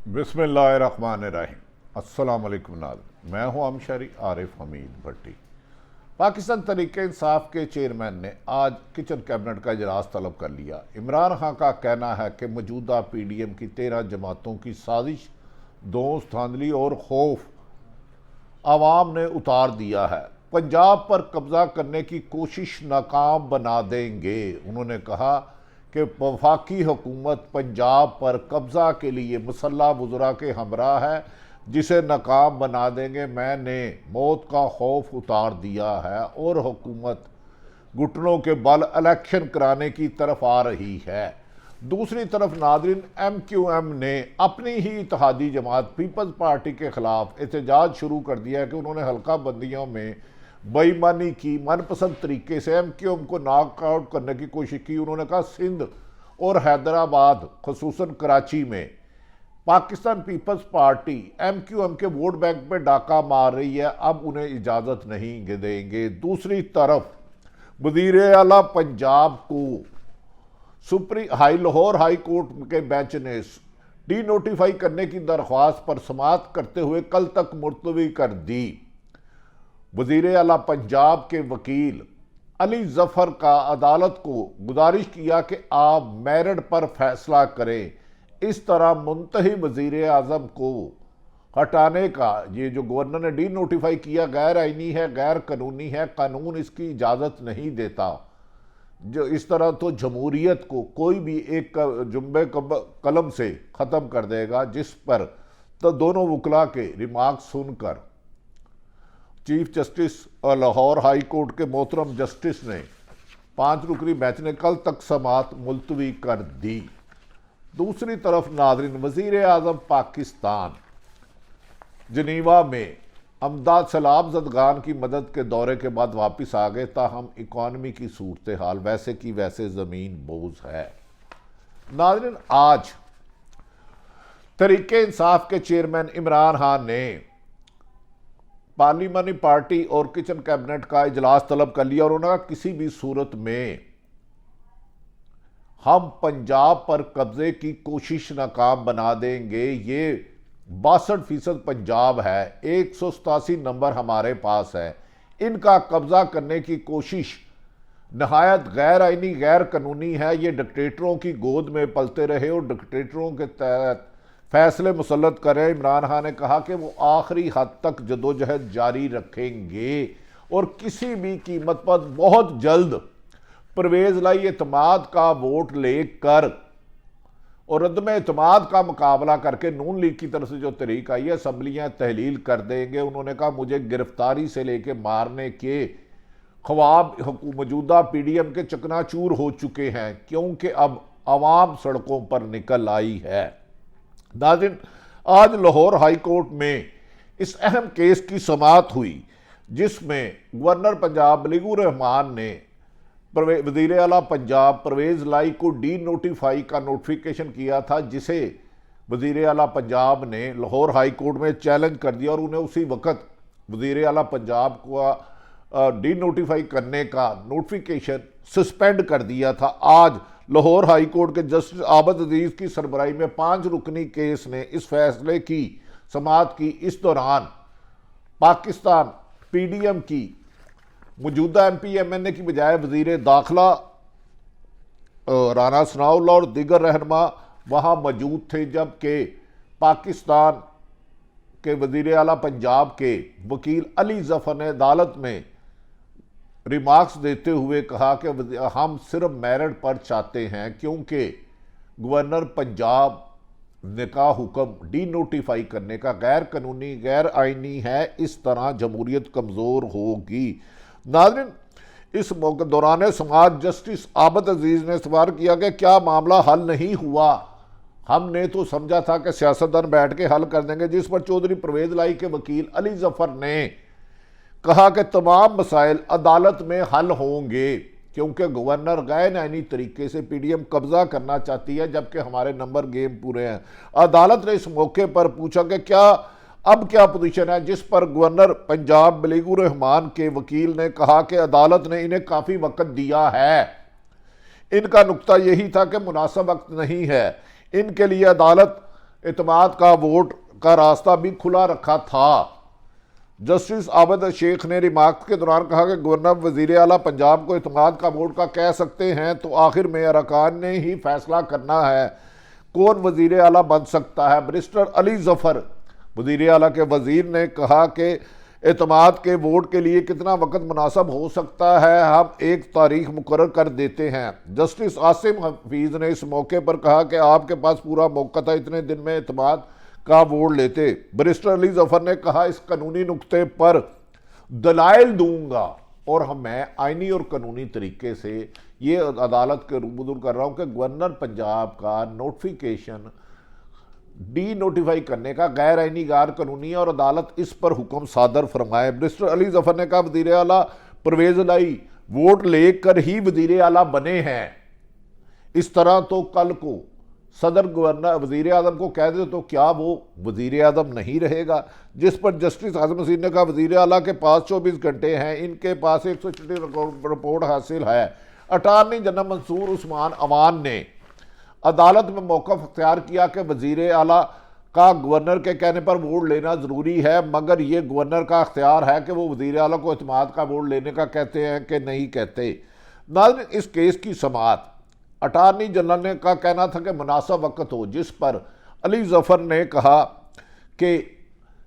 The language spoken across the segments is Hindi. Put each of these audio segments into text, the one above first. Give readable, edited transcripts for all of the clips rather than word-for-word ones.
बिस्मिल्लाहिर्रहमानिर्रहीम। अस्सलाम वालेकुम नाज़रीन, मैं हूं अमशरी आरिफ हमीद भट्टी। पाकिस्तान तहरीक इंसाफ के चेयरमैन ने आज किचन कैबिनेट का इजलास तलब कर लिया। इमरान खान का कहना है कि मौजूदा PDM की 13 जमातों की साजिश, दोस्त धांधली और खौफ आवाम ने उतार दिया है। पंजाब पर कब्जा करने की कोशिश नाकाम बना देंगे। उन्होंने कहा कि वफाकी हुकूमत पंजाब पर कब्जा के लिए मुसल्लह वज़रा के हमरा है, जिसे नाकाम बना देंगे। मैंने मौत का खौफ उतार दिया है और हुकूमत घुटनों के बल इलेक्शन कराने की तरफ आ रही है। दूसरी तरफ नाज़रीन, MQM ने अपनी ही इत्तेहादी जमात पीपल्स पार्टी के खिलाफ एहतजाज शुरू कर दिया है कि उन्होंने हल्का बंदियों में बेईमानी की, मनपसंद तरीके से MQM को नॉकआउट करने की कोशिश की। उन्होंने कहा सिंध और हैदराबाद खुसूसन कराची में पाकिस्तान पीपल्स पार्टी MQM के वोट बैंक पे डाका मार रही है, अब उन्हें इजाज़त नहीं देंगे। दूसरी तरफ वज़ीर आला पंजाब को लाहौर हाई कोर्ट के बेंच ने डी नोटिफाई करने की दरख्वास्त पर समाअत करते हुए कल तक मुलतवी कर दी। वज़ीर आला पंजाब के वकील अली जफ़र का अदालत को गुजारिश किया कि आप मेरिट पर फैसला करें। इस तरह मुंतही वज़ीर आज़म को हटाने का ये जो गवर्नर ने डी नोटिफाई किया गैर आइनी है, गैर कानूनी है, कानून इसकी इजाज़त नहीं देता। जो इस तरह तो जमहूरियत को कोई भी एक जुम्बे कलम से ख़त्म कर देगा, जिस पर तो दोनों वकला के रिमार्क सुनकर चीफ जस्टिस और लाहौर हाई कोर्ट के मोहतरम जस्टिस ने 5 रुकनी बेंच ने कल तक समाअत मुलतवी कर दी। दूसरी तरफ नाज़रीन, वज़ीर आज़म पाकिस्तान जनीवा में अमदाद सैलाब ज़दगान की मदद के दौरे के बाद वापस आ गए, ताहम इकॉनमी की सूरत हाल वैसे की वैसे ज़मीन बोझ है। नाज़रीन, आज तहरीक इंसाफ के चेयरमैन इमरान खान ने पार्लिमानी पार्टी और किचन कैबिनेट का इजलास तलब कर लिया और उन्होंने कहा किसी भी सूरत में हम पंजाब पर कब्जे की कोशिश नाकाम बना देंगे। ये 62% पंजाब है, 187 नंबर हमारे पास है। इनका कब्जा करने की कोशिश नहायत गैर आइनी, गैर कानूनी है। ये डिक्टेटरों की गोद में पलते रहे और डिक्टेटरों के तहत फैसले मुसल्लत करें। इमरान खान ने कहा कि वो आखिरी हद तक जदोजहद जारी रखेंगे और किसी भी कीमत पर बहुत जल्द परवेज़ लाई एतमाद का वोट लेकर और अदम एतमाद का मुकाबला करके नून लीग की तरफ से जो तहरीक आई है, असम्बलियाँ तहलील कर देंगे। उन्होंने कहा मुझे गिरफ्तारी से लेके मारने के ख्वाब मौजूदा PDM के चकनाचूर हो चुके हैं, क्योंकि अब आवाम सड़कों पर निकल आई है। नाज़रीन, आज लाहौर हाई कोर्ट में इस अहम केस की समाअत हुई, जिसमें गवर्नर पंजाब मलीकुर रहमान ने वज़ीर आला पंजाब परवेज़ लाई को डी नोटिफाई का नोटिफिकेशन किया था, जिसे वज़ीर आला पंजाब ने लाहौर हाई कोर्ट में चैलेंज कर दिया और उन्हें उसी वक्त वज़ीर आला पंजाब को डी नोटिफाई करने का नोटिफिकेशन सस्पेंड कर दिया था। आज लाहौर हाई कोर्ट के जस्टिस आबद अजीज़ की सरबराही में 5 रुकनी केस ने इस फैसले की समाअत की। इस दौरान पाकिस्तान PDM की मौजूदा MP MNA की बजाय वज़ीर दाखिला राना सनाउल्लाह और दीगर रहनुमा वहाँ मौजूद थे, जबकि पाकिस्तान के वज़ीर आला पंजाब के वकील अली जफ़र ने अदालत में रिमार्क्स देते हुए कहा कि हम सिर्फ मेरिट पर चाहते हैं, क्योंकि गवर्नर पंजाब ने का हुक्म डी नोटिफाई करने का गैर कानूनी, गैर आइनी है। इस तरह जमहूरियत कमज़ोर होगी। नाज़रीन, इस मौके दौरान समाज जस्टिस आबद अजीज़ ने सवाल किया कि क्या मामला हल नहीं हुआ? हमने तो समझा था कि सियासतदान बैठ के हल कर देंगे, जिस पर चौधरी परवेज़ लाई के वकील अली जफ़र ने कहा कि तमाम मसाइल अदालत में हल होंगे, क्योंकि गवर्नर गैर आइनी तरीके से PDM कब्जा करना चाहती है, जबकि हमारे नंबर गेम पूरे हैं। अदालत ने इस मौके पर पूछा कि क्या पोजीशन है, जिस पर गवर्नर पंजाब मलीकुर रहमान के वकील ने कहा कि अदालत ने इन्हें काफ़ी वक्त दिया है। इनका नुक्ता यही था कि मुनासिब वक्त नहीं है, इनके लिए अदालत इत्मीनान का वोट का रास्ता भी खुला रखा था। जस्टिस आबिद शेख ने रिमार्क के दौरान कहा कि गवर्नर वजीर आला पंजाब को इत्मीनान का वोट का कह सकते हैं, तो आखिर में अरकान ने ही फैसला करना है कौन वजीर आला बन सकता है। बैरिस्टर अली जफर वजीर आला के वजीर ने कहा कि इत्मीनान के वोट के लिए कितना वक्त मुनासब हो सकता है, हम एक तारीख मुकर्रर कर देते हैं। जस्टिस आसिम हफीज ने इस मौके पर कहा कि आपके पास पूरा मौका था, इतने दिन में इत्मीनान का वोट लेते। बैरिस्टर अली जफर ने कहा इस कानूनी नुक्ते पर दलाइल दूंगा और मैं आईनी और कानूनी तरीके से ये अदालत के रूबरू कर रहा हूं कि गवर्नर पंजाब का नोटिफिकेशन डी नोटिफाई करने का गैर आईनी गैर कानूनी है और अदालत इस पर हुक्म सादर फरमाए। बैरिस्टर अली जफर ने कहा वजीर आला परवेज लाई वोट लेकर ही वजीर आला बने हैं, इस तरह तो कल को सदर गवर्नर वजीर आजम को कह दे तो क्या वो वजीर आजम नहीं रहेगा। जिस पर जस्टिस आजम मसीह ने कहा वजीर आला के पास 24 घंटे हैं, इनके पास 106 रिपोर्ट हासिल है। अटारनी जनरल मंसूर उस्मान अवान ने अदालत में मौक़िफ़ अख्तियार किया कि वजीर आला का गवर्नर के कहने पर वोट लेना ज़रूरी है, मगर ये गवर्नर का अख्तियार है कि वो वजीर आला को इत्मीनान का वोट लेने का कहते हैं कि नहीं कहते। नाज़रीन, इस केस की समाअत अटारनी जनरल ने का कहना था कि मुनासिब वक्त हो, जिस पर अली जफर ने कहा कि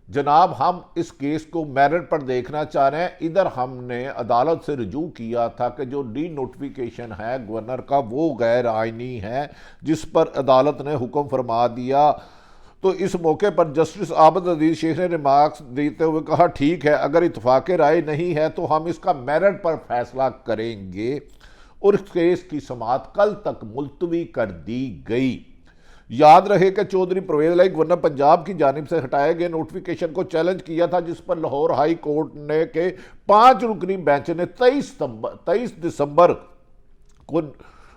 जनाब हम इस केस को मेरिट पर देखना चाह रहे हैं। इधर हमने अदालत से रजू किया था कि जो डी नोटिफिकेशन है गवर्नर का वो गैर आइनी है, जिस पर अदालत ने हुक्म फरमा दिया। तो इस मौके पर जस्टिस आबिद अजीज शेख ने रिमार्क्स देते हुए कहा ठीक है, अगर इत्फाक राय नहीं है तो हम इसका मेरिट पर फैसला करेंगे और इस केस की समाअत कल तक मुलतवी कर दी गई। याद रहे कि चौधरी परवेज लाई गवर्नर पंजाब की जानिब से हटाए गए नोटिफिकेशन को चैलेंज किया था, जिस पर लाहौर हाई कोर्ट ने के 5 रुकनी बेंच ने 23 दिसंबर को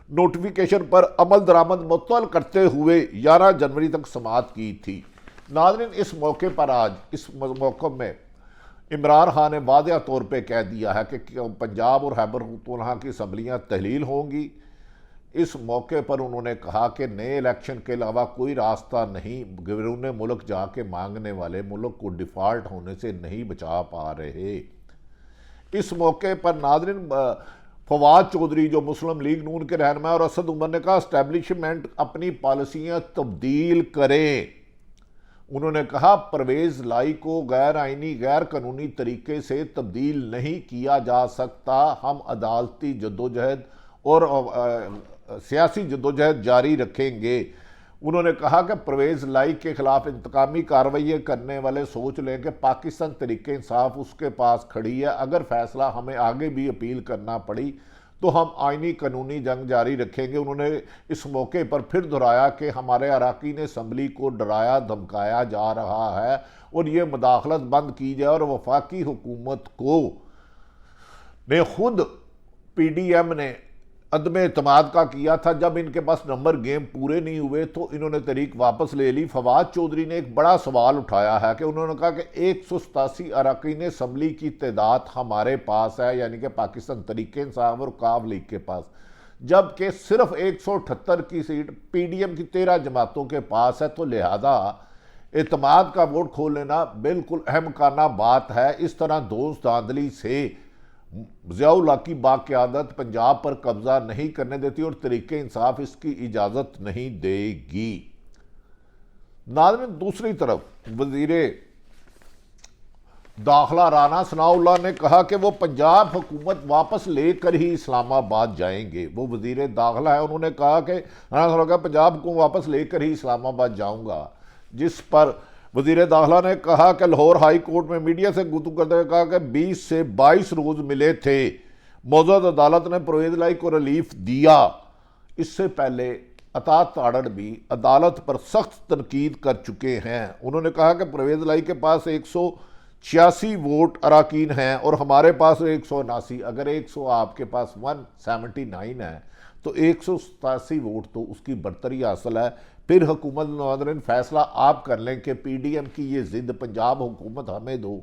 नोटिफिकेशन पर अमल दरामद मुअत्तल करते हुए 11 जनवरी तक समाअत की थी। नाज़रीन, इस मौके पर आज इस मौके में इमरान खान ने वाज़ेह तौर पर कह दिया है कि पंजाब और खैबर पख्तूनख्वा की असम्बलियाँ तहलील होंगी। इस मौके पर उन्होंने कहा कि नए इलेक्शन के अलावा कोई रास्ता नहीं, बैरून मुल्क जाके मांगने वाले मुल्क को डिफ़ॉल्ट होने से नहीं बचा पा रहे। इस मौके पर नाज़रीन फवाद चौधरी जो मुस्लिम लीग नून के रहनुमा और असद उमर ने कहा इस्टेब्लिशमेंट अपनी पॉलिसियाँ तब्दील करे। उन्होंने कहा परवेज लाई को गैर आइनी गैर कानूनी तरीके से तब्दील नहीं किया जा सकता। हम अदालती जद्दोजहद और सियासी जद्दोजहद जारी रखेंगे। उन्होंने कहा कि परवेज लाई के खिलाफ इंतकामी कार्रवाई करने वाले सोच लें कि पाकिस्तान तरीके इंसाफ उसके पास खड़ी है, अगर फैसला हमें आगे भी अपील करना पड़ी तो हम आइनी कानूनी जंग जारी रखेंगे। उन्होंने इस मौके पर फिर दोहराया कि हमारे अराकीन असम्बली को डराया धमकाया जा रहा है और ये मुदाखलत बंद की जाए और वफाकी हुकूमत को ने खुद PDM ने अदम एतमाद का किया था। जब इनके पास नंबर गेम पूरे नहीं हुए तो इन्होंने तहरीक वापस ले ली। फवाद चौधरी ने एक बड़ा सवाल उठाया है कि उन्होंने कहा कि 187 अरकान असम्बली की तादाद हमारे पास है, यानी कि पाकिस्तान तहरीक इंसाफ और काव लीग के पास, जबकि सिर्फ 178 की सीट PDM की 13 जमातों के पास है। तो लिहाजा एतमाद का वोट खोल लेना बिल्कुल अहमकाना बात है। इस तरह दोस्त धांधली से ज़ियाउल हक की बाक़यादत पंजाब पर कब्जा नहीं करने देती और तरीके इंसाफ इसकी इजाज़त नहीं देगी। नाज़रीन, दूसरी तरफ वज़ीरे दाखिला राना सनाउल्लाह ने कहा कि वो पंजाब हुकूमत वापस लेकर ही इस्लामाबाद जाएंगे। वो वज़ीरे दाखिला है, उन्होंने कहा कि राना सनाउल्लाह पंजाब को वापस लेकर ही इस्लामाबाद जाऊँगा। जिस पर वज़ीर दाखिला ने कहा कि लाहौर हाई कोर्ट में मीडिया से गुफ्तगू करते हुए कहा कि 20 से 22 रोज़ मिले थे। मौजूदा अदालत ने परवेज लाई को रिलीफ दिया। इससे पहले अतात ताड़ड़ भी अदालत पर सख्त तनकीद कर चुके हैं। उन्होंने कहा कि परवेज लाई के पास 186 वोट अराकीन हैं और हमारे पास 179। अगर 100 आपके पास 179 है तो 187 वोट तो उसकी बरतरी हासिल है। फिर हुकूमत नाज़रीन फैसला आप कर लें कि PDM की ये ज़िद पंजाब हुकूमत हमें दो,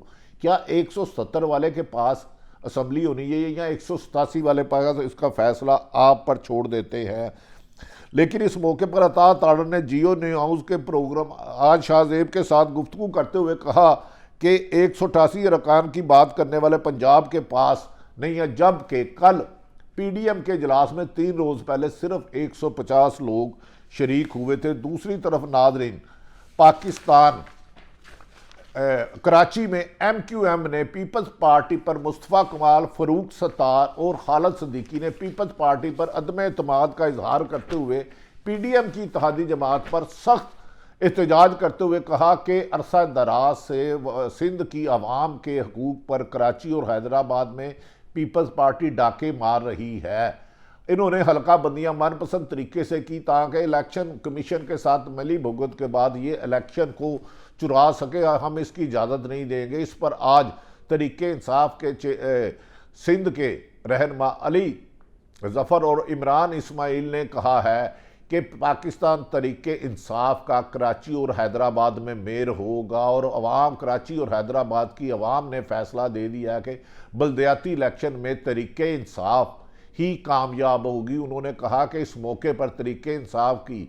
क्या 170 वाले के पास असम्बली होनी है या 187 वाले पास, इसका फैसला आप पर छोड़ देते हैं। लेकिन इस मौके पर अता ताड़र ने जियो न्यूज़ के प्रोग्राम आज शाहजेब के साथ गुफ्तगू करते हुए कहा कि 188 अरकान की बात करने वाले पंजाब के पास नहीं है, जबकि कल पीडीएम के इजलास में 3 रोज पहले सिर्फ 150 लोग शरीक हुए थे। दूसरी तरफ नादरीन, पाकिस्तान कराची में एमक्यूएम ने पीपल्स पार्टी पर मुस्तफ़ा कमाल, फ़रूक सत्तार और खालिद सिद्दीकी ने पीपल्स पार्टी पर अदम एतमाद का इजहार करते हुए पीडीएम की इत्तेहादी जमात पर सख्त एहतजाज करते हुए कहा कि अरसा दराज से सिंध की आवाम के हकूक़ पर कराची और हैदराबाद में पीपल्स पार्टी डाके मार रही है। इन्होंने हल्का बंदियां मनपसंद तरीके से की ताकि इलेक्शन कमीशन के साथ मिली भुगत के बाद ये इलेक्शन को चुरा सके। हम इसकी इजाज़त नहीं देंगे। इस पर आज तरीके इंसाफ के सिंध के रहनमा अली जफ़र और इमरान इस्माइल ने कहा है कि पाकिस्तान तरीके इंसाफ का कराची और हैदराबाद में मेयर होगा और अवाम कराची और हैदराबाद की अवाम ने फैसला दे दिया कि बल्दियाती इलेक्शन में तरीके इंसाफ ही कामयाब होगी। उन्होंने कहा कि इस मौके पर तरीके इंसाफ की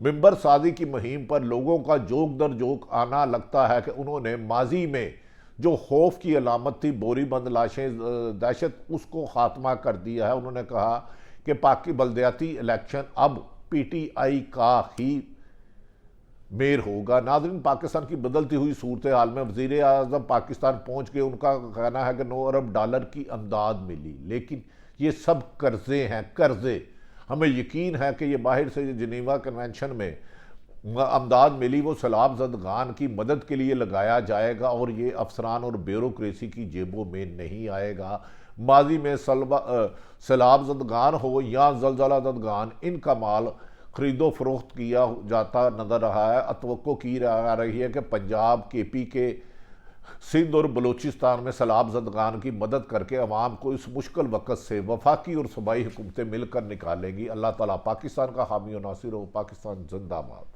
मिंबर साजी की मुहिम पर लोगों का जोक दर जोक आना लगता है कि उन्होंने माजी में जो खौफ की अलामत थी, बोरीबंद लाशें, दहशत, उसको ख़ात्मा कर दिया है। उन्होंने कहा कि पाकि बल्दियाती इलेक्शन अब पीटीआई का ही मेयर होगा। नाज़रीन, पाकिस्तान की बदलती हुई सूरत हाल में वज़ीर आज़म पाकिस्तान पहुँच के उनका कहना है कि 9 अरब डॉलर की अमदाद मिली, लेकिन ये सब कर्जे हैं, कर्जे। हमें यकीन है कि ये बाहर से जिनेवा कन्वेंशन में अमदाद मिली वो सैलाब ज़दगान की मदद के लिए लगाया जाएगा और ये अफसरान और ब्यूरोक्रेसी की जेबों में नहीं आएगा। माजी में सैलाब ज़दगान हो या ज़लज़ला ज़दगान, इनका माल खरीदो फरोख्त किया जाता नज़र रहा है। अतवक्को की जा रही है कि पंजाब, केपी के सिंध और बलूचिस्तान में सैलाब ज़दगान की मदद करके अवाम को इस मुश्किल वक़्त से वफाकी और सूबाई हुकूमतें मिलकर निकालेंगी। अल्लाह ताला पाकिस्तान का हामी और नासिर हो। पाकिस्तान जिंदाबाद।